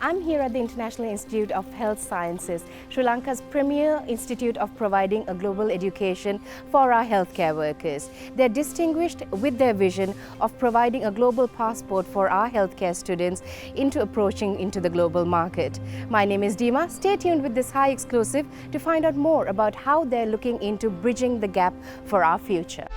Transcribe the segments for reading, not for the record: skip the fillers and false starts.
I'm here at the International Institute of Health Sciences, Sri Lanka's premier institute of providing a global education for our healthcare workers. They're distinguished with their vision of providing a global passport for our healthcare students into approaching into the global market. My name is Dima. Stay tuned with this high exclusive to find out more about how they're looking into bridging the gap for our future.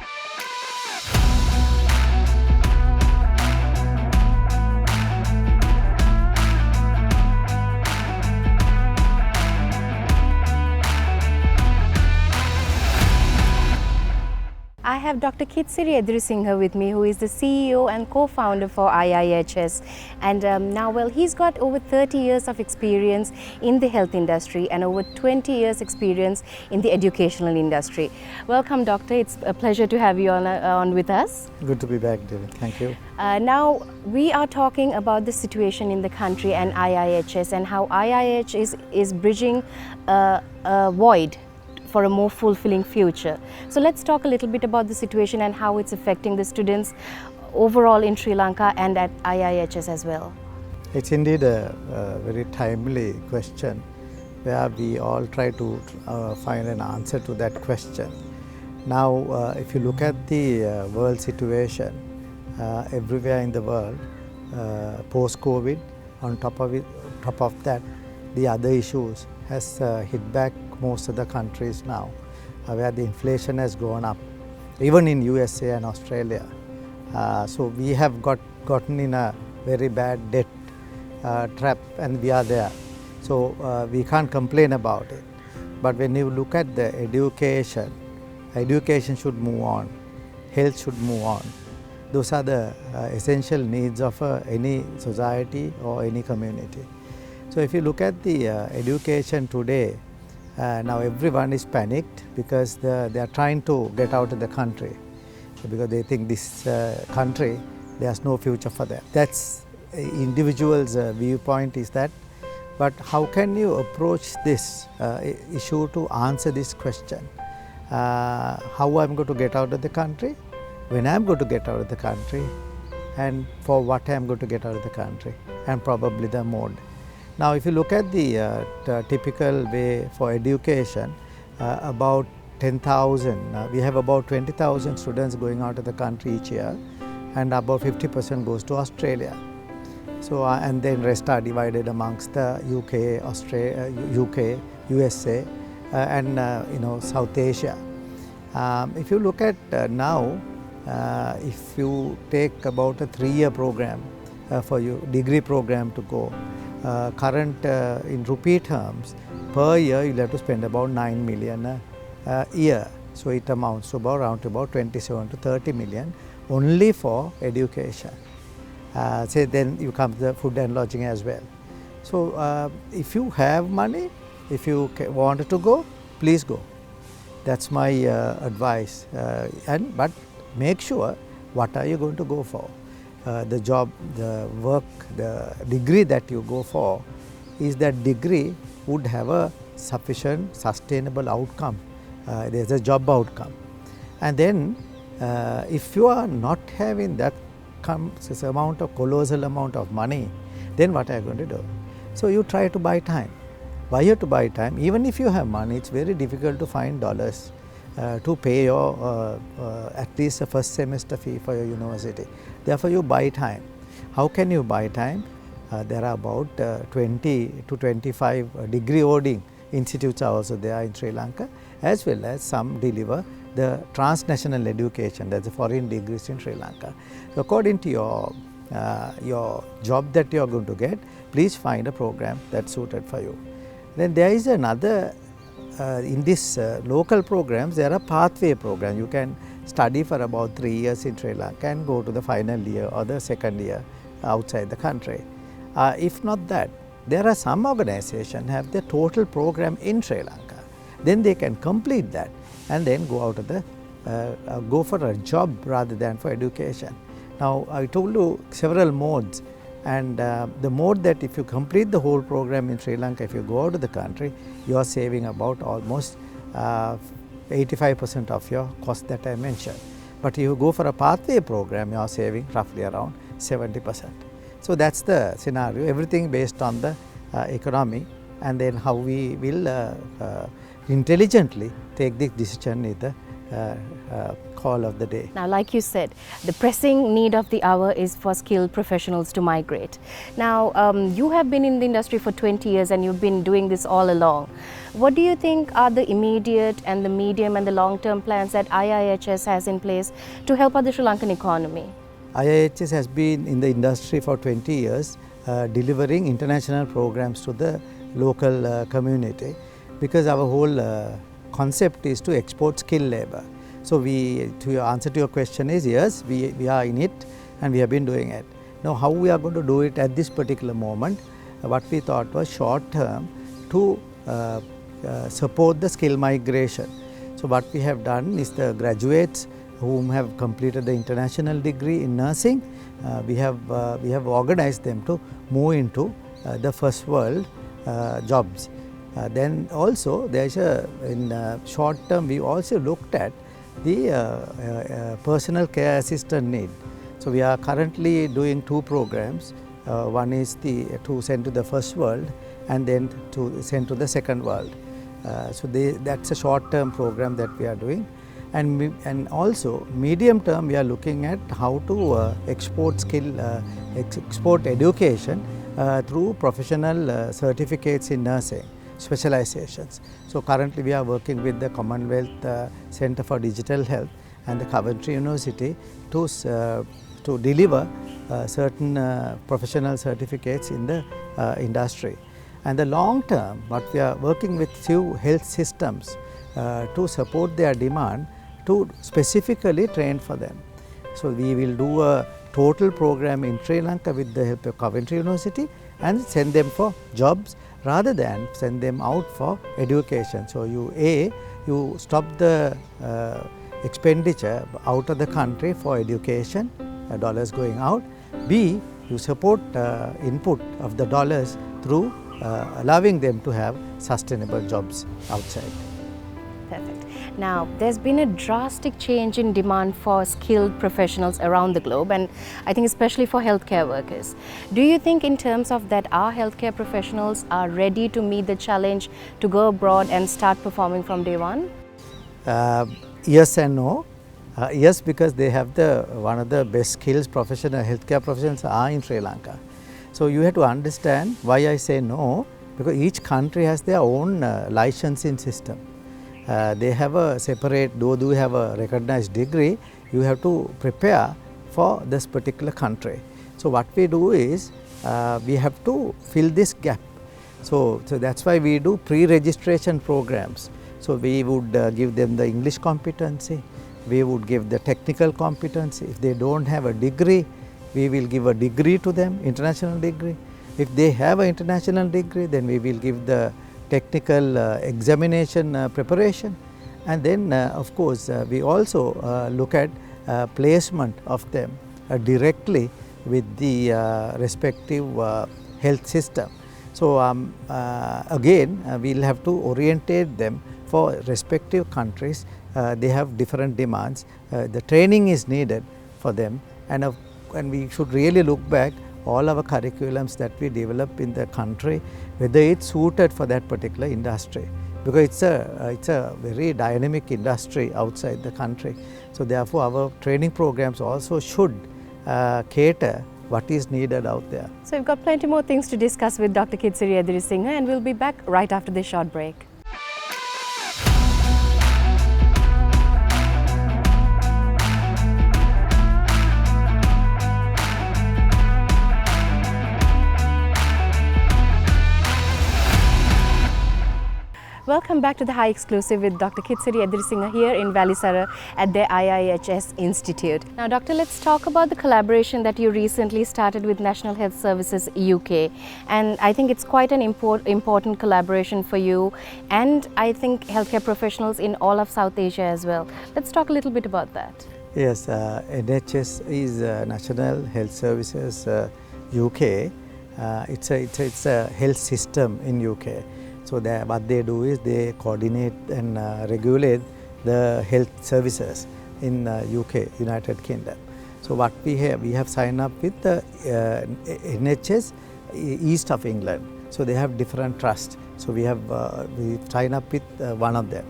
I have Dr. Kitsiri Edrisinghe with me, who is the CEO and co-founder for IIHS. And he's got over 30 years of experience in the health industry and over 20 years experience in the educational industry. Welcome, Doctor. It's a pleasure to have you on with us. Good to be back, David. Thank you. Now, we are talking about the situation in the country and IIHS and how IIH is bridging a void for a more fulfilling future. So let's talk a little bit about the situation and how it's affecting the students overall in Sri Lanka and at IIHS as well. It's indeed a very timely question where we all try to find an answer to that question. Now, if you look at the world situation everywhere in the world, post-COVID, on top of that, the other issues has hit back most of the countries now, where the inflation has gone up, even in USA and Australia. So we have gotten in a very bad debt trap, and we are there. So we can't complain about it. But when you look at the education should move on, health should move on. Those are the essential needs of any society or any community. So if you look at the education today, now everyone is panicked because they are trying to get out of the country because they think this country, there's no future for them. That's individual's viewpoint is that. But how can you approach this issue to answer this question? How I'm going to get out of the country, when I'm going to get out of the country, and for what I'm going to get out of the country, and probably the mode. Now, if you look at the typical way for education, about 10,000, we have about 20,000 students going out of the country each year, and about 50% goes to Australia. So, and then rest are divided amongst the UK, UK, USA, and South Asia. If you look at now, if you take about a 3-year program for your degree program to go, current in rupee terms, per year you'll have to spend about 9 million a year. So it amounts to around 27 to 30 million only for education. Say then you come to the food and lodging as well. So if you have money, if you wanted to go, please go. That's my advice. But make sure what are you going to go for. The job, the work, the degree that you go for, is that degree would have a sufficient sustainable outcome. There's a job outcome. And then if you are not having that colossal amount of money, then what are you going to do? So you try to buy time. Why you have to buy time? Even if you have money, it's very difficult to find dollars to pay your at least the first semester fee for your university. Therefore, you buy time. How can you buy time? There are about 20 to 25 degree holding institutes are also there in Sri Lanka, as well as some deliver the transnational education, that's the foreign degrees in Sri Lanka. So according to your job that you are going to get, please find a program that's suited for you. Then there is another, in this local programs, there are pathway programs. You can study for about 3 years in Sri Lanka and go to the final year or the second year outside the country. If not that, there are some organizations have the total program in Sri Lanka. Then they can complete that and then go out of the, go for a job rather than for education. Now, I told you several modes, and the mode that if you complete the whole program in Sri Lanka, if you go out of the country, you are saving about almost 85% of your cost that I mentioned. But if you go for a pathway program, you are saving roughly around 70%. So that's the scenario, everything based on the economy, and then how we will intelligently take this decision is the call of the day. Now, like you said, the pressing need of the hour is for skilled professionals to migrate. Now, you have been in the industry for 20 years and you've been doing this all along. What do you think are the immediate and the medium and the long-term plans that IIHS has in place to help out the Sri Lankan economy? IIHS has been in the industry for 20 years, delivering international programs to the local community, because our whole concept is to export skilled labor. So to answer to your question is, yes, we are in it and we have been doing it. Now, how we are going to do it at this particular moment, what we thought was short term to support the skill migration. So what we have done is the graduates whom have completed the international degree in nursing, we have organized them to move into the first world jobs. Then also there is in short term we also looked at the personal care assistant need. So we are currently doing two programs. One is to send to the first world and then to send to the second world. So that's a short term program that we are doing. And also medium term we are looking at how to export export education through professional certificates in nursing, specializations. So currently we are working with the Commonwealth Centre for Digital Health and the Coventry University to deliver certain professional certificates in the industry. And the long term, what we are working with few health systems to support their demand to specifically train for them. So we will do a total program in Sri Lanka with the help of Coventry University and send them for jobs rather than send them out for education. So you stop the expenditure out of the country for education, dollars going out. B, you support input of the dollars through allowing them to have sustainable jobs outside. Perfect. Now, there's been a drastic change in demand for skilled professionals around the globe, and I think especially for healthcare workers. Do you think in terms of that our healthcare professionals are ready to meet the challenge to go abroad and start performing from day one? Yes and no. Yes, because they have one of the best skills healthcare professionals are in Sri Lanka. So you have to understand why I say no, because each country has their own licensing system. They have a separate, though you have a recognized degree, you have to prepare for this particular country. So what we do is, we have to fill this gap. So that's why we do pre-registration programs. So we would give them the English competency, we would give the technical competency. If they don't have a degree, we will give a degree to them, international degree. If they have an international degree, then we will give the technical examination preparation, and then of course we also look at placement of them directly with the respective health system. So again we will have to orientate them for respective countries. They have different demands, the training is needed for them, and we should really look back all our curriculums that we develop in the country, whether it's suited for that particular industry, because it's a very dynamic industry outside the country. So therefore our training programs also should cater what is needed out there. So we've got plenty more things to discuss with Dr. Kitsiri Edirisinghe, and we'll be back right after this short break. Welcome back to the High Exclusive with Dr. Kitsiri Edirisinghe here in Välisaara at the IIHS Institute. Now, Doctor, let's talk about the collaboration that you recently started with National Health Services UK, and I think it's quite an important collaboration for you, and I think healthcare professionals in all of South Asia as well. Let's talk a little bit about that. Yes, NHS is National Health Services UK. It's a health system in UK. So what they do is they coordinate and regulate the health services in UK, United Kingdom. So what we have signed up with the NHS East of England. So they have different trusts. So we signed up with one of them.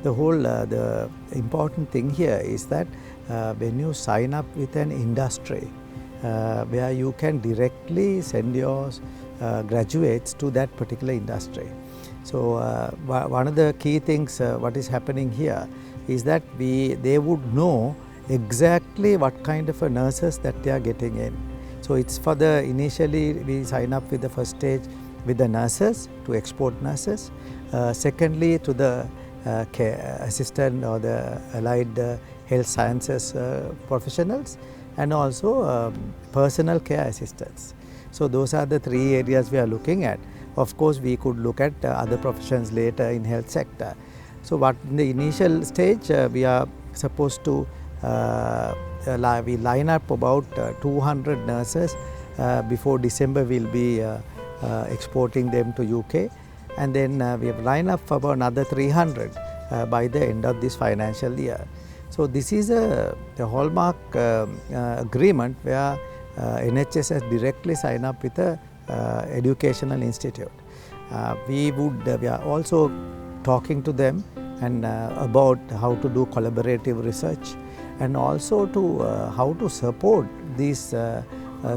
The important thing here is that when you sign up with an industry where you can directly send your graduates to that particular industry. So one of the key things what is happening here is that they would know exactly what kind of nurses that they are getting in. So it's for initially we sign up with the first stage with the nurses, to export nurses. Secondly, to the care assistant or the allied health sciences professionals, and also personal care assistants. So those are the three areas we are looking at. Of course, we could look at other professions later in health sector. So what in the initial stage we are supposed to we line up about 200 nurses. Before December we will be exporting them to UK, and then we have lined up for about another 300 by the end of this financial year. So this is the hallmark agreement where NHS has directly signed up with a educational institute. We are also talking to them and about how to do collaborative research, and also to how to support these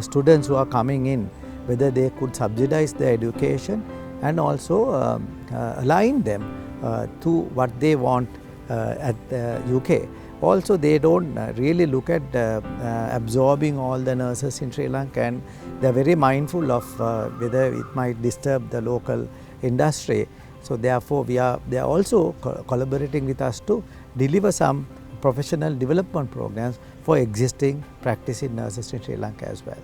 students who are coming in, whether they could subsidize their education and also align them to what they want at the UK. Also, they don't really look at absorbing all the nurses in Sri Lanka, and they are very mindful of whether it might disturb the local industry. So therefore, they are also collaborating with us to deliver some professional development programs for existing practicing nurses in Sri Lanka as well.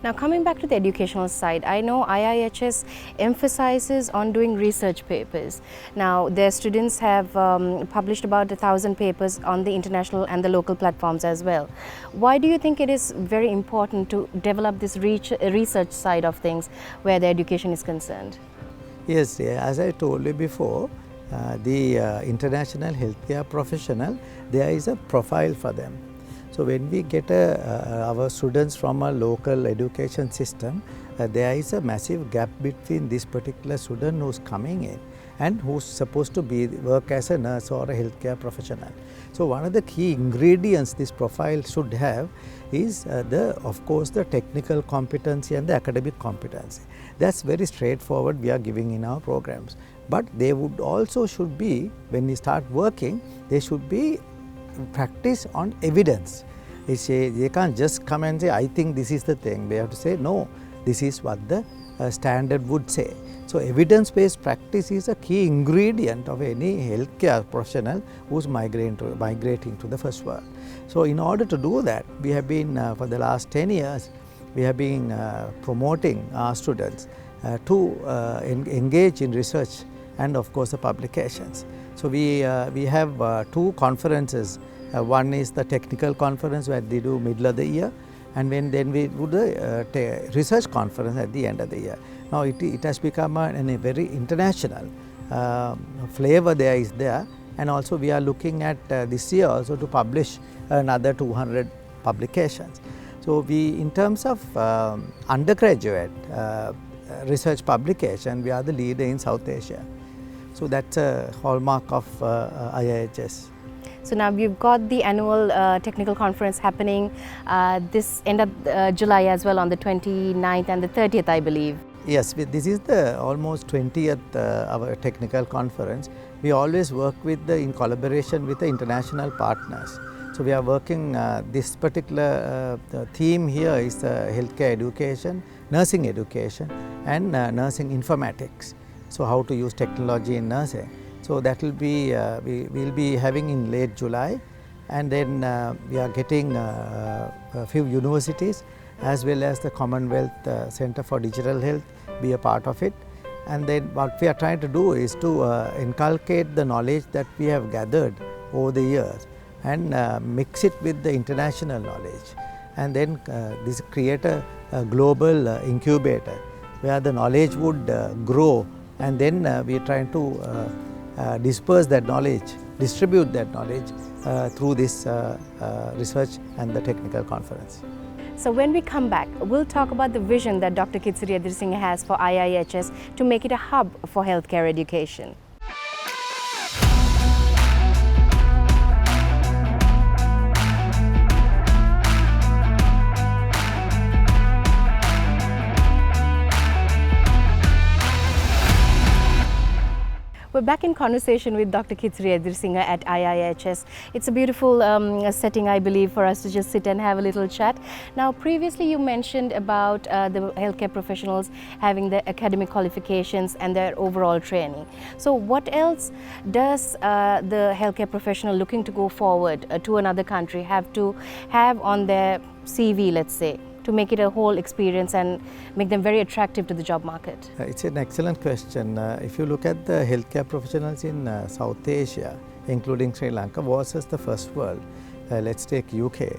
Now, coming back to the educational side, I know IIHS emphasizes on doing research papers. Now, their students have published about 1,000 papers on the international and the local platforms as well. Why do you think it is very important to develop this research side of things where the education is concerned? Yes, as I told you before, the international healthcare professional, there is a profile for them. So when we get our students from a local education system, there is a massive gap between this particular student who's coming in and who's supposed to work as a nurse or a healthcare professional. So one of the key ingredients this profile should have is of course the technical competency and the academic competency. That's very straightforward we are giving in our programs. But they would also should be, when we start working, they should be practice on evidence. They can't just come and say, I think this is the thing. They have to say, no, this is what the standard would say. So evidence-based practice is a key ingredient of any healthcare professional who's migrating to the first world. So in order to do that, we have been, for the last 10 years, we have been promoting our students to engage in research and of course the publications. So we have two conferences. One is the technical conference where they do middle of the year, and then we do the research conference at the end of the year. Now it has become a very international flavor there, and also we are looking at this year also to publish another 200 publications. So in terms of undergraduate research publication, we are the leader in South Asia. So that's a hallmark of IIHS. So now we've got the annual technical conference happening this end of July as well, on the 29th and the 30th, I believe. Yes, this is the almost 20th our technical conference. We always work in collaboration with the international partners. So we are working, this particular theme here is healthcare education, nursing education and nursing informatics. So how to use technology in nursing. So that will be, we will be having in late July, and then we are getting a few universities as well as the Commonwealth Centre for Digital Health be a part of it. And then what we are trying to do is to inculcate the knowledge that we have gathered over the years and mix it with the international knowledge, and then this create a global incubator where the knowledge would grow, and then we are trying to disperse that knowledge, distribute that knowledge through this research and the technical conference. So when we come back, we'll talk about the vision that Dr. Kitsari Edirisinghe has for IIHS to make it a hub for healthcare education. We're back in conversation with Dr. Kitsari Edirisinghe at IIHS. It's a beautiful setting, I believe, for us to just sit and have a little chat. Now, previously you mentioned about the healthcare professionals having their academic qualifications and their overall training. So what else does the healthcare professional looking to go forward to another country have to have on their CV, let's say, to make it a whole experience and make them very attractive to the job market? It's an excellent question. If you look at the healthcare professionals in South Asia, including Sri Lanka versus the first world, let's take UK,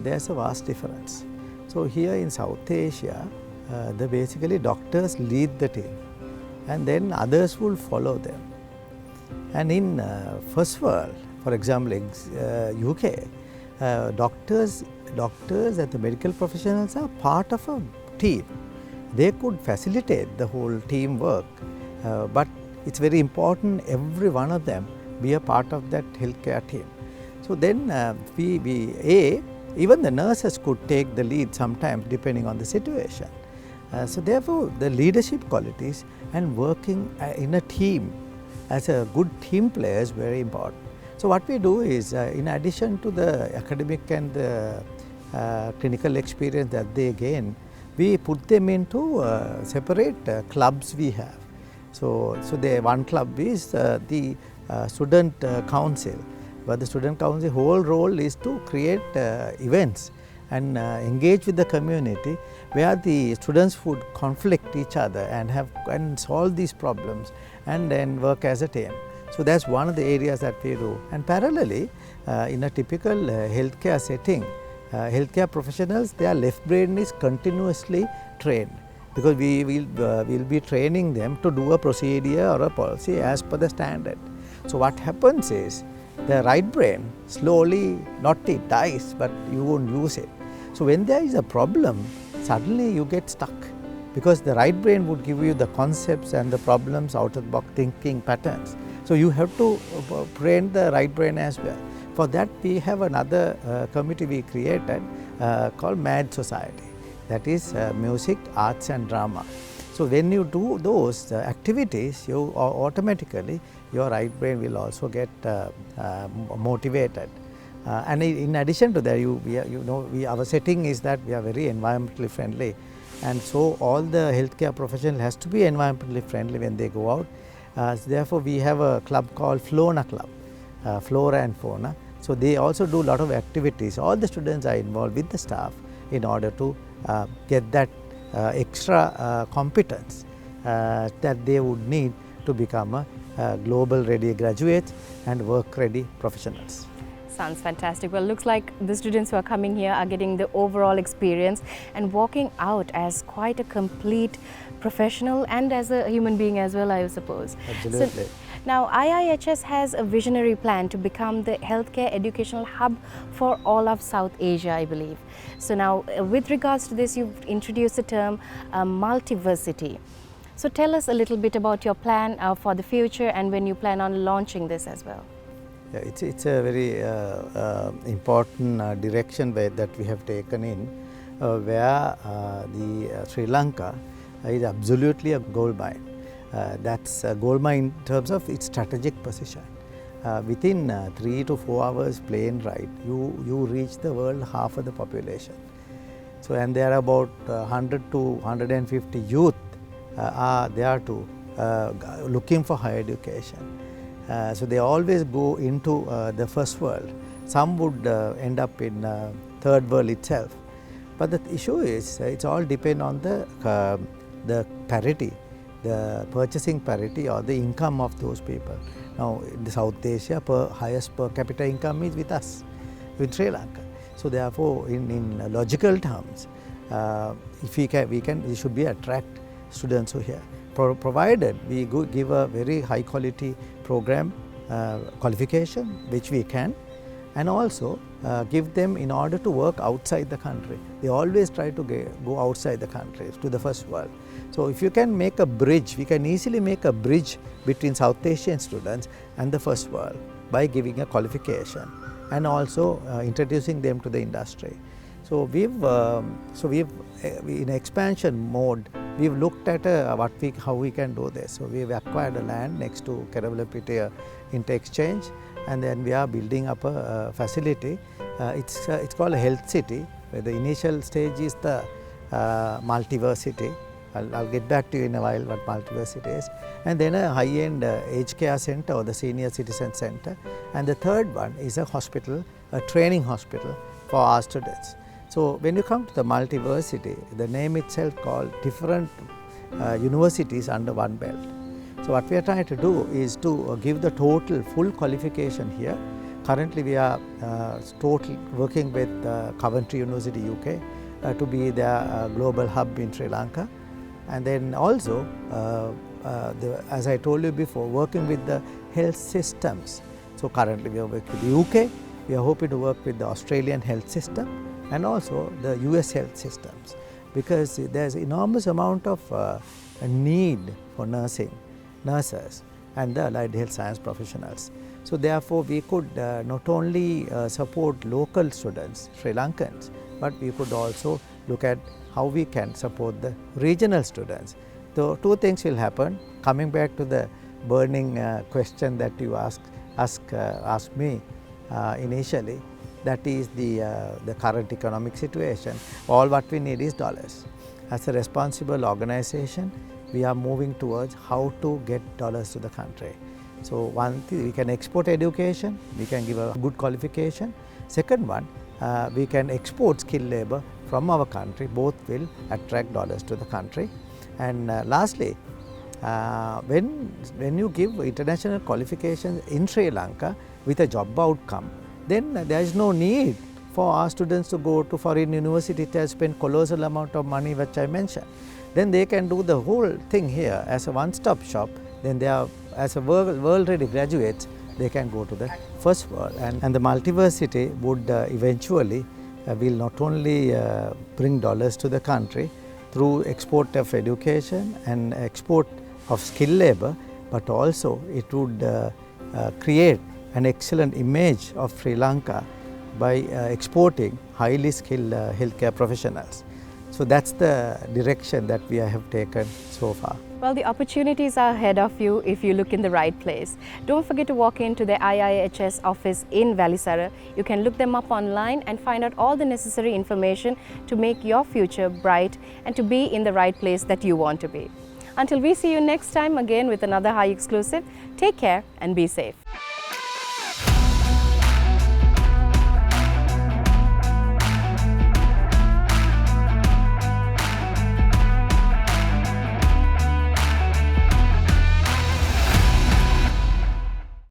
there's a vast difference. So here in South Asia, basically doctors lead the team and then others will follow them. And in first world, for example, UK, doctors and the medical professionals are part of a team. They could facilitate the whole teamwork, but it's very important every one of them be a part of that healthcare team. So then even the nurses could take the lead sometimes depending on the situation. So therefore the leadership qualities and working in a team as a good team player is very important. So what we do is, in addition to the academic and the clinical experience that they gain, we put them into separate clubs we have. So one club is the student council, but the student council whole role is to create events and engage with the community where the students would conflict each other and solve these problems and then work as a team. So that's one of the areas that we do. And parallelly, in a typical healthcare setting, healthcare professionals, their left brain is continuously trained, because we will be training them to do a procedure or a policy as per the standard. So what happens is, the right brain slowly, not it dies, but you won't use it. So when there is a problem, suddenly you get stuck, because the right brain would give you the concepts and the problems, out of the box thinking patterns. So you have to train the right brain as well. For that, we have another committee we created called MAD Society, that is music, arts and drama. So when you do those activities, you automatically your right brain will also get motivated. And in addition to that, our setting is that we are very environmentally friendly, and so all the healthcare professional has to be environmentally friendly when they go out. Therefore, we have a club called Flora Club, Flora and Fauna. So they also do a lot of activities. All the students are involved with the staff in order to get that extra competence that they would need to become a global ready graduates and work ready professionals. Sounds fantastic. Well, looks like the students who are coming here are getting the overall experience and walking out as quite a complete professional and as a human being as well, I suppose. Absolutely. So, now, IIHS has a visionary plan to become the healthcare educational hub for all of South Asia, I believe. So now, with regards to this, you've introduced the term multiversity. So tell us a little bit about your plan for the future and when you plan on launching this as well. Yeah, it's a very important direction that we have taken in, where the Sri Lanka is absolutely a gold mine. That's a gold mine in terms of its strategic position. Within 3 to 4 hours plane ride, you reach the world half of the population. So, and there are about 100 to 150 youth are there to looking for higher education. So they always go into the first world. Some would end up in third world itself. But the issue is, it's all depend on the parity, the purchasing parity or the income of those people. Now in the South Asia, highest per capita income is with us, with Sri Lanka. So therefore, in logical terms, if we should be attract students who here, provided we give a very high quality program qualification, which we can, and also give them in order to work outside the country. They always try to go outside the country to the first world. So if you can make a bridge, we can easily make a bridge between South Asian students and the first world by giving a qualification and also introducing them to the industry. So we've in expansion mode, we've looked at how we can do this. So we've acquired a land next to Kerala Inter-Exchange, and then we are building up a facility. It's called a health city, where the initial stage is the multiversity. I'll get back to you in a while what multiversity is. And then a high-end aged care center or the senior citizen center. And the third one is a hospital, a training hospital for our students. So when you come to the multiversity, the name itself called different universities under one belt. So what we are trying to do is to give the total full qualification here. Currently we are working with Coventry University UK to be their global hub in Sri Lanka. And then also, as I told you before, working with the health systems. So currently we are working with the UK, we are hoping to work with the Australian health system and also the US health systems, because there's enormous amount of need for nurses and the allied health science professionals. So therefore we could not only support local students, Sri Lankans, but we could also look at how we can support the regional students. So two things will happen. Coming back to the burning question that you asked me initially, that is the current economic situation. All what we need is dollars. As a responsible organization, we are moving towards how to get dollars to the country. So one thing, we can export education, we can give a good qualification. Second one, we can export skilled labor from our country. Both will attract dollars to the country. And lastly, when you give international qualifications in Sri Lanka with a job outcome, then there is no need for our students to go to foreign university to spend colossal amount of money which I mentioned. Then they can do the whole thing here as a one-stop shop. Then they are, as a world-ready graduates, they can go to the first world. And the multiversity would eventually will not only bring dollars to the country through export of education and export of skilled labor, but also it would create an excellent image of Sri Lanka by exporting highly skilled healthcare professionals. So that's the direction that we have taken so far. Well, the opportunities are ahead of you if you look in the right place. Don't forget to walk into the IIHS office in Valisara. You can look them up online and find out all the necessary information to make your future bright and to be in the right place that you want to be. Until we see you next time again with another Hi exclusive, take care and be safe.